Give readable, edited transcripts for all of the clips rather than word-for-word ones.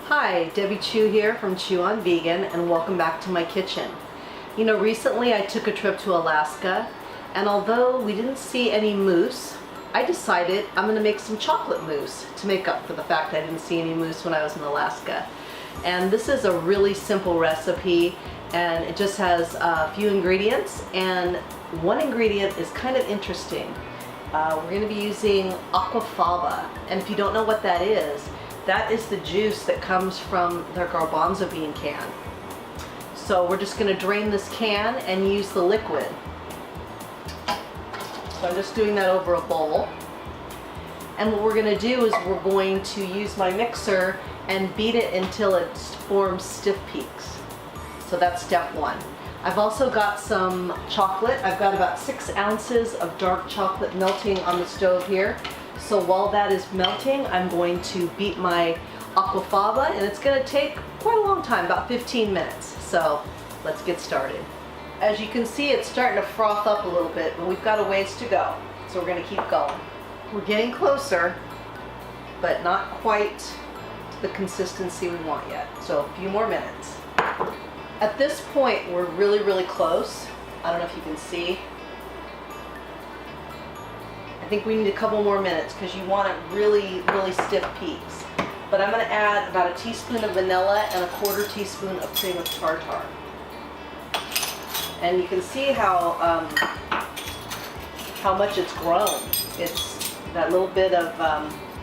Hi, Debbie Chu here from Chew on Vegan, and welcome back to my kitchen. You know, recently I took a trip to Alaska, and although we didn't see any mousse, I decided I'm going to make some chocolate mousse to make up for the fact I didn't see any mousse when I was in Alaska. And this is a really simple recipe, and it just has a few ingredients, and one ingredient is kind of interesting. We're going to be using Aquafaba, and if you don't know what that is the juice that comes from the garbanzo bean can. So we're just going to drain this can and use the liquid. So I'm just doing that over a bowl. And what we're going to do is we're going to use my mixer and beat it until it forms stiff peaks. So that's step one. I've also got some chocolate. I've got about 6 ounces of dark chocolate melting on the stove here. So while that is melting, I'm going to beat my Aquafaba, and it's going to take quite a long time, about 15 minutes. So let's get started. As you can see, it's starting to froth up a little bit, but we've got a ways to go. So we're going to keep going. We're getting closer, but not quite to the consistency we want yet. So a few more minutes. At this point, we're really close. I don't know if you can see. I think we need a couple more minutes because you want it really stiff peaks. But I'm going to add about a teaspoon of vanilla and a 1/4 teaspoon of cream of tartar. And you can see how much it's grown. It's that little bit of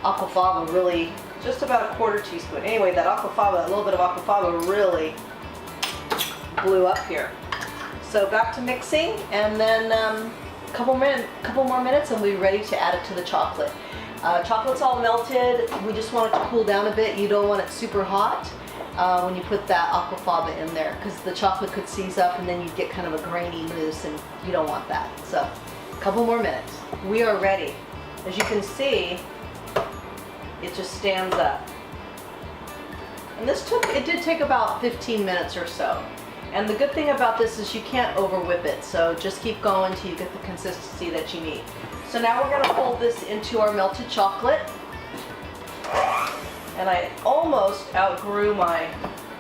Aquafaba, really just about a 1/4 teaspoon. Anyway, that Aquafaba, a little bit of Aquafaba really blew up here. So back to mixing, and then couple more minutes and we'll be ready to add it to the chocolate. Chocolate's all melted. We just want it to cool down a bit. You don't want it super hot when you put that Aquafaba in there, because the chocolate could seize up and then you get kind of a grainy mousse, and you don't want that. So a couple more minutes. We are ready. As you can see, it just stands up. And it did take about 15 minutes or so. And the good thing about this is you can't over whip it, so just keep going till you get the consistency that you need. So now we're going to fold this into our melted chocolate. And I almost outgrew my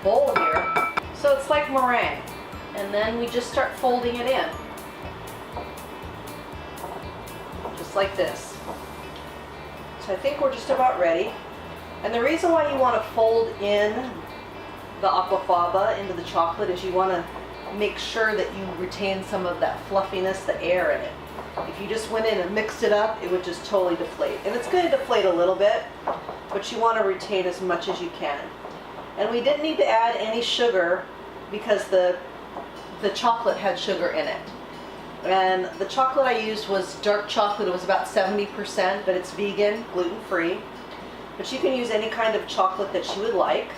bowl here, so it's like meringue. And then we just start folding it in. Just like this. So I think we're just about ready. And the reason why you want to fold in the Aquafaba into the chocolate is you want to make sure that you retain some of that fluffiness, the air in it. If you just went in and mixed it up, it would just totally deflate. And it's going to deflate a little bit, but you want to retain as much as you can. And we didn't need to add any sugar because the chocolate had sugar in it. And the chocolate I used was dark chocolate. It was about 70%, but it's vegan, gluten-free. But you can use any kind of chocolate that you would like.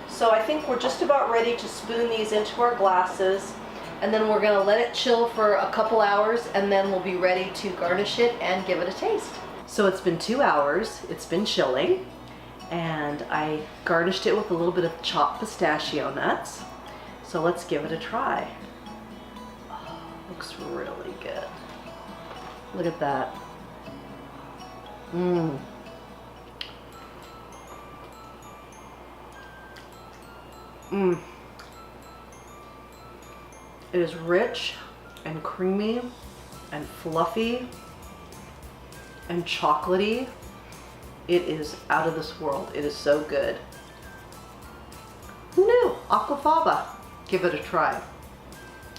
So I think we're just about ready to spoon these into our glasses, and then we're going to let it chill for a couple hours, and then we'll be ready to garnish it and give it a taste. So it's been 2 hours, it's been chilling, and I garnished it with a little bit of chopped pistachio nuts. So let's give it a try. Oh, looks really good. Look at that. It is rich and creamy and fluffy and chocolatey. It is out of this world. It is so good. Who knew? Aquafaba. Give it a try.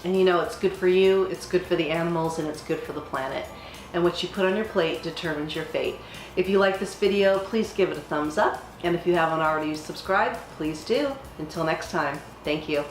And you know, it's good for you, it's good for the animals, and it's good for the planet. And what you put on your plate determines your fate. If you like this video, please give it a thumbs up. And if you haven't already subscribed, please do. Until next time, thank you.